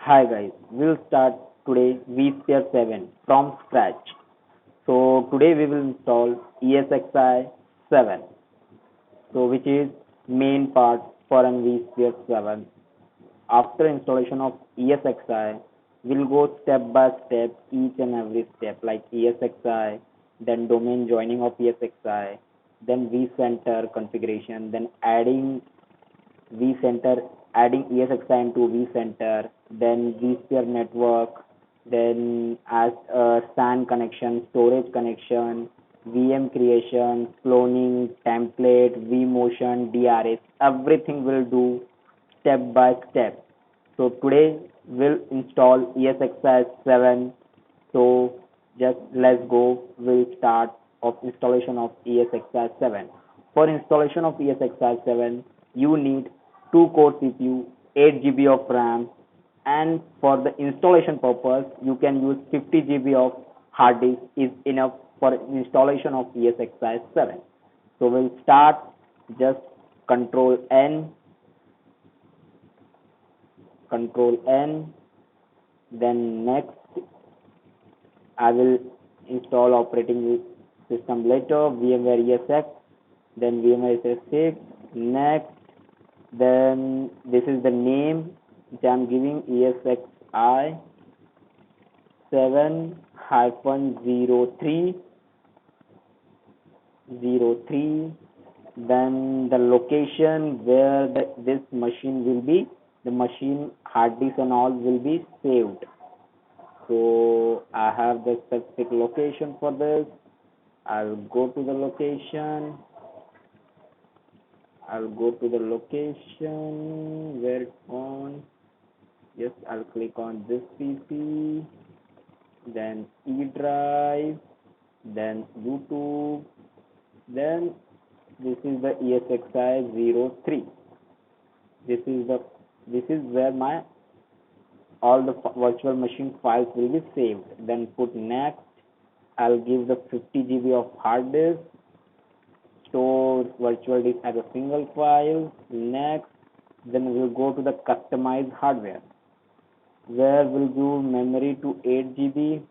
Hi guys, we'll start today vSphere 7 from scratch. So today we will install ESXi 7, so which is main part for an vSphere 7. After installation of ESXi, we'll go step by step each and every step like ESXi, then domain joining of ESXi, then vCenter configuration, then adding vCenter, adding ESXi into vCenter, then vSphere network, then as a SAN connection, storage connection, VM creation, cloning, template, vMotion, DRS, everything will do step by step. So today we'll install ESXi 7. So just let's go. We'll start of installation of ESXi 7. For installation of ESXi 7, you need 2-core CPU, 8 GB of RAM, and for the installation purpose, you can use 50 GB of hard disk is enough for installation of ESXi 7. So we'll start. Just Control N, Control N, then next I will install operating system later, VMware ESX, then VMware ESX 6, next, then this is the name which I am giving, ESXi 7-03, then the location where this machine will be, the machine hard disk and all will be saved. So I have the specific location for this. I'll go to the location. Where it's on. Yes, I'll click on this PC, then E drive, then YouTube, then this is the ESXi 03. This is where my all the virtual machine files will be saved. Then put next. I'll give the 50 GB of hard disk, store virtual disk as a single file. Next, then we'll go to the customized hardware, where we'll do memory to 8 GB.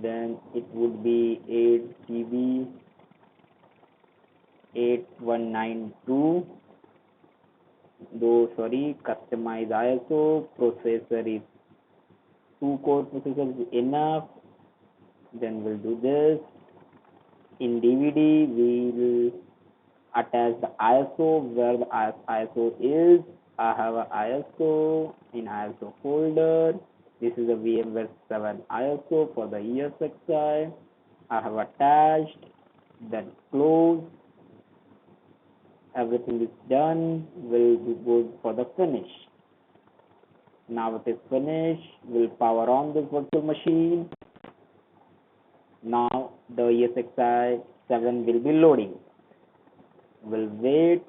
Then it would be 8 GB 8192. Customize ISO. Processor is 2-core processor is enough. Then we'll do this. In DVD we will attach the ISO where the ISO is. I have a ISO in ISO folder. This is a VMware 7 ISO for the ESXi. I have attached. Then close. Everything is done. We'll go for the finish. Now it is finished. We'll power on this virtual machine. Now the ESXi 7 will be loading. We'll wait.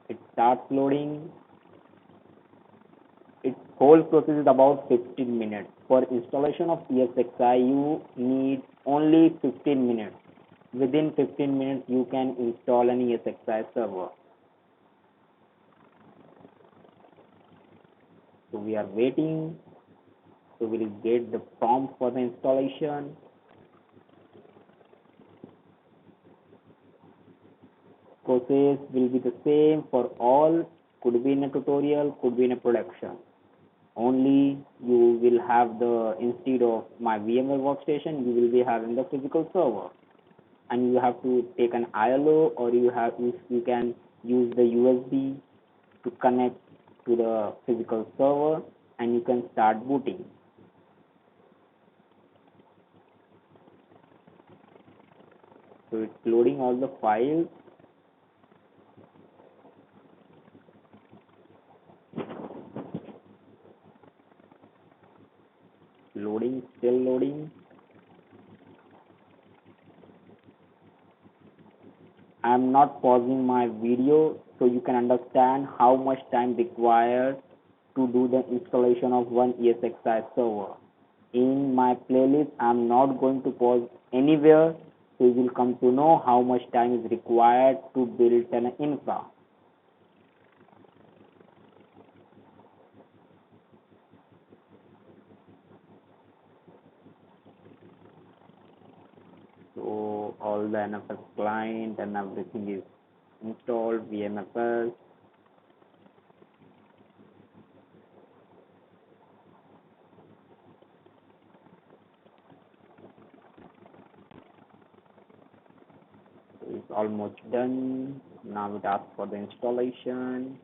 It starts loading. Its whole process is about 15 minutes. For installation of ESXi, you need only 15 minutes. Within 15 minutes, you can install an ESXi server. So we are waiting. So we will get the prompt for the installation. Process will be the same for all. Could be in a tutorial, could be in a production. Only you will have the, instead of my VMware workstation, you will be having the physical server. And you have to take an ILO, or you can use the USB to connect to the physical server, and you can start booting. So it's loading all the files. Loading, still loading. I am not pausing my video so you can understand how much time required to do the installation of one ESXi server. In my playlist, I am not going to pause anywhere, so you will come to know how much time is required to build an infra. install the NFS client and everything is installed. VMFS. It's almost done. Now it asks for the installation.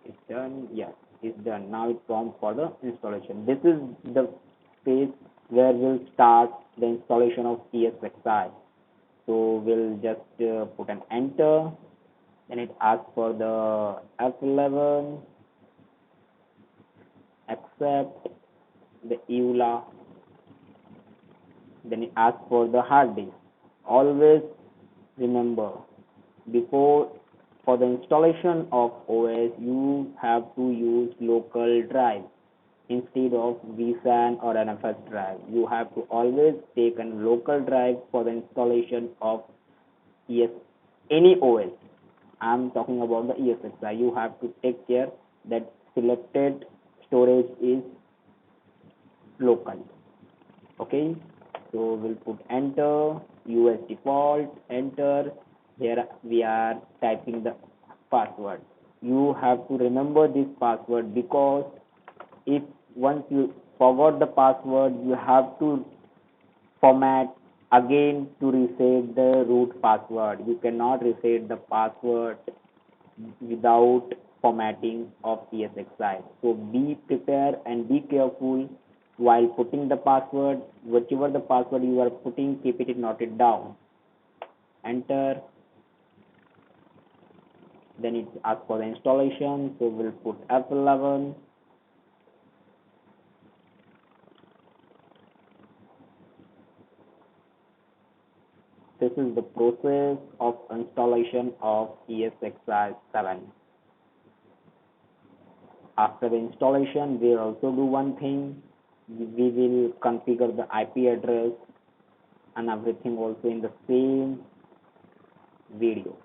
It's done. Yes, it's done. Now it prompts for the installation. This is the phase where we'll start the installation of ESXi. So we'll just put an enter. Then it asks for the F11, accept the EULA. Then it asks for the hard disk. Always remember, before for the installation of OS, you have to use local drive instead of vSAN or NFS drive. You have to always take a local drive for the installation of any OS. I'm talking about the ESXi. You have to take care that selected storage is local. Okay, so we'll put enter, US default, enter. Here we are typing the password. You have to remember this password, because if once you forgot the password, you have to format again to reset the root password. You cannot reset the password without formatting of ESXi. So be prepared and be careful while putting the password. Whichever the password you are putting, keep it noted down. Enter. Then it asks for the installation. So we'll put F11. This is the process of installation of ESXi 7. After the installation, we'll also do one thing. We will configure the IP address and everything also in the same video.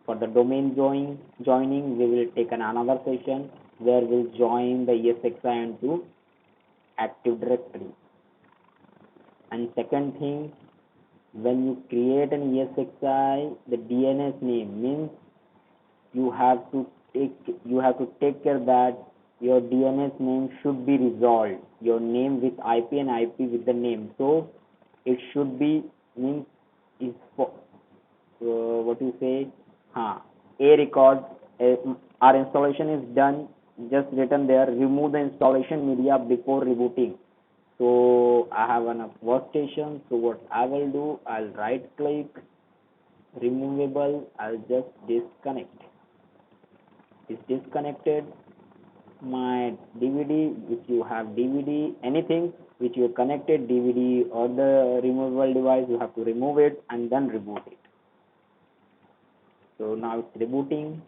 For the domain joining, we will take another session where we'll join the ESXi into Active Directory. And second thing, when you create an ESXi, the DNS name means you have to take care that your DNS name should be resolved. Your name with IP and IP with the name. So it should be means is for what you say. A record. Our installation is done. Just written there. Remove the installation media before rebooting. So I have a workstation. So what I will do, I'll right click, removable. I'll just disconnect. It's disconnected. My DVD, if you have DVD, anything which you connected, DVD or the removable device, you have to remove it and then reboot it. So now it's rebooting.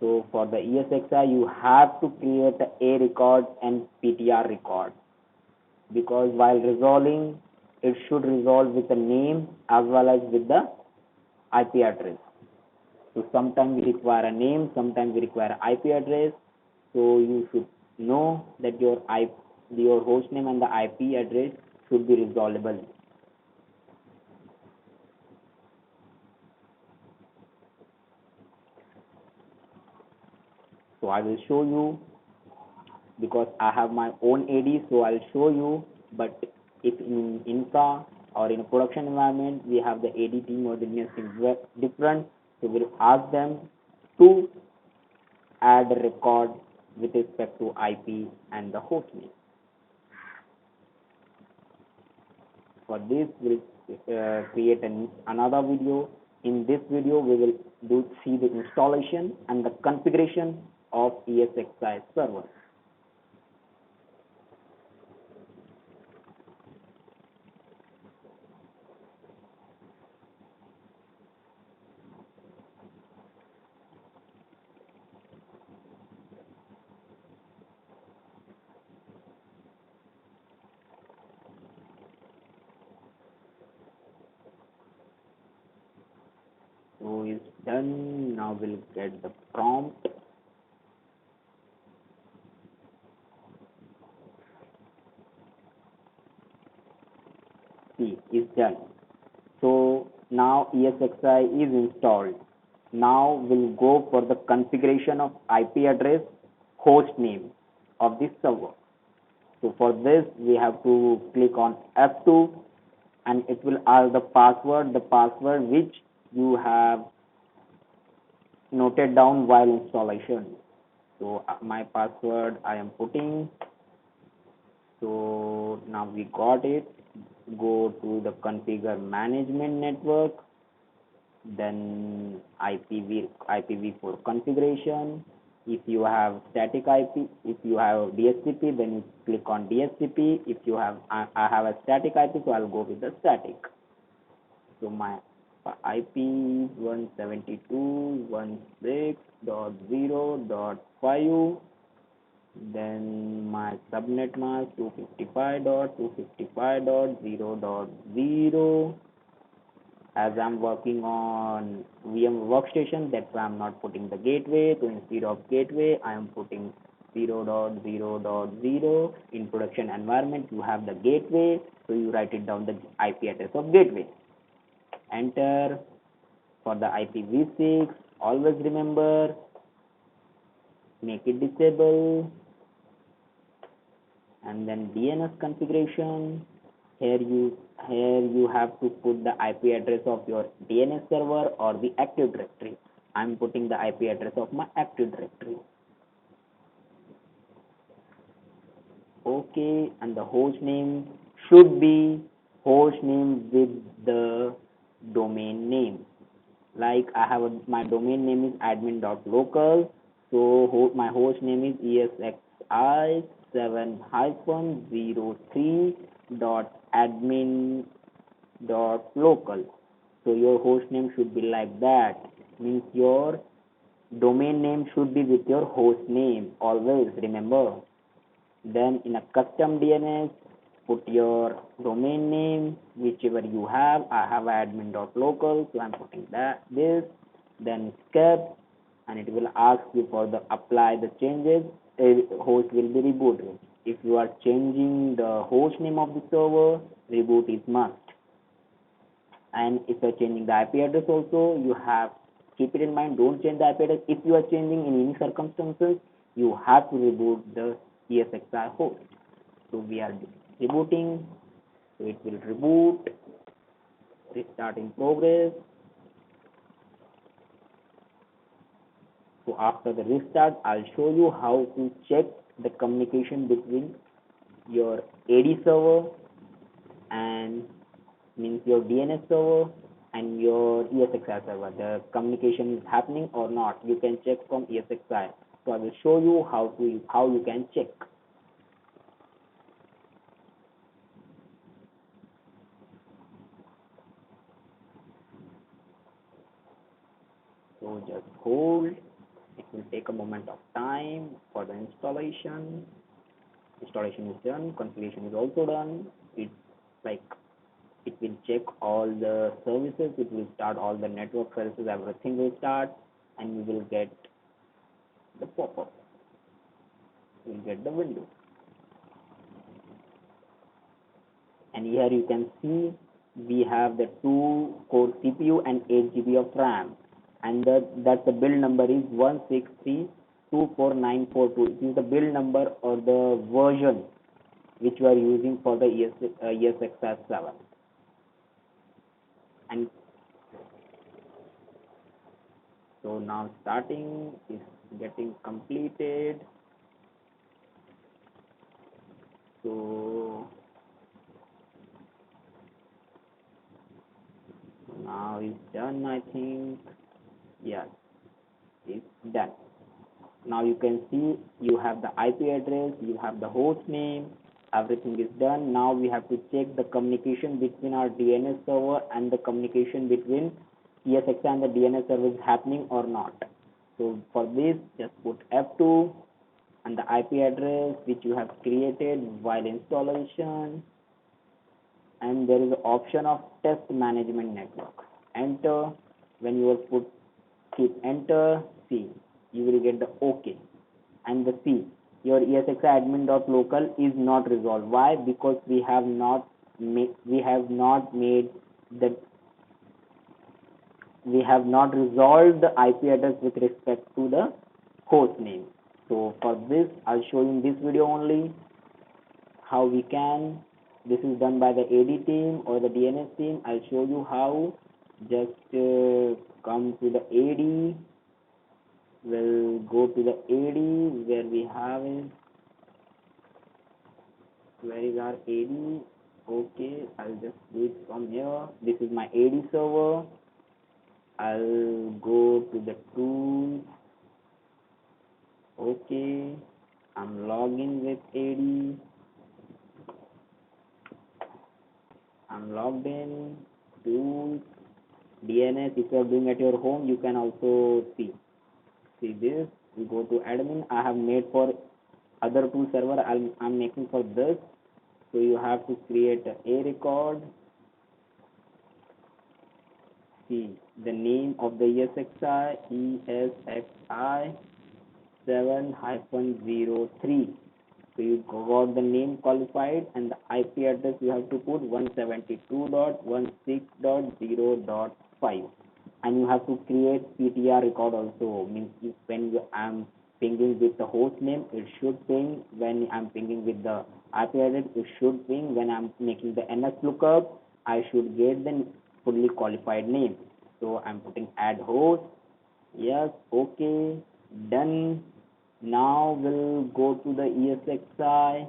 So for the ESXi, you have to create a record and PTR record, because while resolving, it should resolve with the name as well as with the IP address. So sometimes we require a name, sometimes we require IP address. So you should know that your host name and the IP address should be resolvable. So I will show you, because I have my own AD, so I'll show you. But if in infra or in a production environment, we have the AD team or the business team different, so we'll ask them to add a record with respect to IP and the host name. For this, we'll create another video. In this video, we will see the installation and the configuration of ESXi server. So it's done. Now we'll get the prompt. See, it's done. So now ESXi is installed. Now we'll go for the configuration of IP address host name of this server. So for this we have to click on F2 and it will ask the password which you have noted down while installation. So my password I am putting. So now we got it. Go to the configure management network, then IPv4 configuration. If you have static IP, if you have DHCP, then you click on DHCP. If you have, I have a static IP, so I'll go with the static. So my IP is 172.16.0.5. Then my subnet mask 255.255.0.0. As I'm working on VM workstation, that's why I'm not putting the gateway. So instead of gateway, I am putting 0.0.0. In production environment, you have the gateway, so you write it down the IP address of gateway. Enter. For the IPv6, always remember, make it disable. And then DNS configuration. Here you have to put the IP address of your DNS server or the Active Directory. I'm putting the IP address of my Active Directory. Okay, and the host name should be host name with the domain name. Like I have my domain name is admin.local, so my host name is ESXi7-03.admin.local. So your host name should be like that. Means your domain name should be with your host name. Always remember. Then in a custom DNS, put your domain name, whichever you have. I have admin.local, so I'm putting this. Then skip, and it will ask you for the apply the changes. Host will be rebooted. If you are changing the host name of the server, reboot is must. And if you are changing the IP address also, you have keep it in mind. Don't change the IP address. If you are changing in any circumstances, you have to reboot the ESXi host. So we are rebooting, so it will reboot. Restart in progress. So after the restart, I'll show you how to check the communication between your AD server and means your DNS server and your ESXi server. The communication is happening or not. You can check from ESXi. So I will show you how you can check. So just hold. It will take a moment of time for the installation. Installation is done. Configuration is also done. It's like it will check all the services. It will start all the network services. Everything will start, and you will get the pop-up. You will get the window. And here you can see we have the 2-core CPU and 8 GB of RAM, and that the build number is 163.24942. It is the build number or the version which we are using for the ESXi 7. And so now starting is getting completed. So now it's done, I think. Yes, it's done. Now you can see you have the IP address, you have the host name, everything is done. Now we have to check the communication between our DNS server and the communication between ESXi and the DNS server is happening or not. So for this, just put F2 and the IP address which you have created while installation, and there is an option of test management network. Enter. When you will keep enter, see, you will get the OK. And the C, your ESXi admin.local is not resolved. Why? Because we have not made the we have not resolved the IP address with respect to the host name. So for this, I'll show you in this video only how we can. This is done by the AD team or the DNS team. I'll show you how. Just come to the AD. We'll go to the AD where we have it. Where is our AD? Okay, I'll just do it from here. This is my AD server. I'll go to the tools. Okay, I'm logging with AD. I'm logged in. Tools, DNS. If you are doing at your home, you can also see this. We go to admin. I have made for other two server. I'm making for this. So you have to create a record. See the name of the ESXi 7-03. So you got the name qualified and the IP address you have to put 172.16.0.5, and you have to create PTR record also. Means when I'm pinging with the host name, it should ping. When I'm pinging with the IP address, it should ping. When I'm making the NS lookup, I should get the fully qualified name. So I'm putting add host. Yes, okay, done. Now we'll go to the ESXi.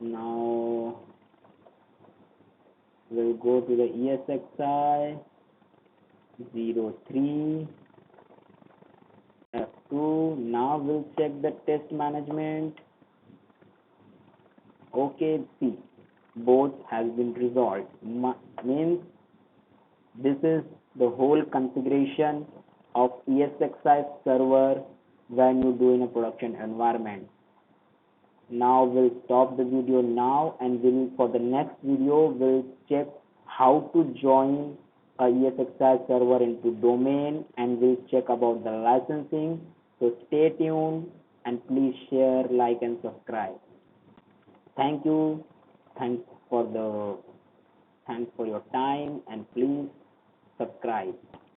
Now we'll go to the ESXi 03 F2. Now we'll check the test management. Okay, see, both has been resolved. Means this is the whole configuration of ESXi server when you do in a production environment. Now we'll stop the video now, and for the next video we'll check how to join a ESXi server into domain, and we'll check about the licensing. So stay tuned and please share, like and subscribe. Thank you. Thanks for your time, and please subscribe.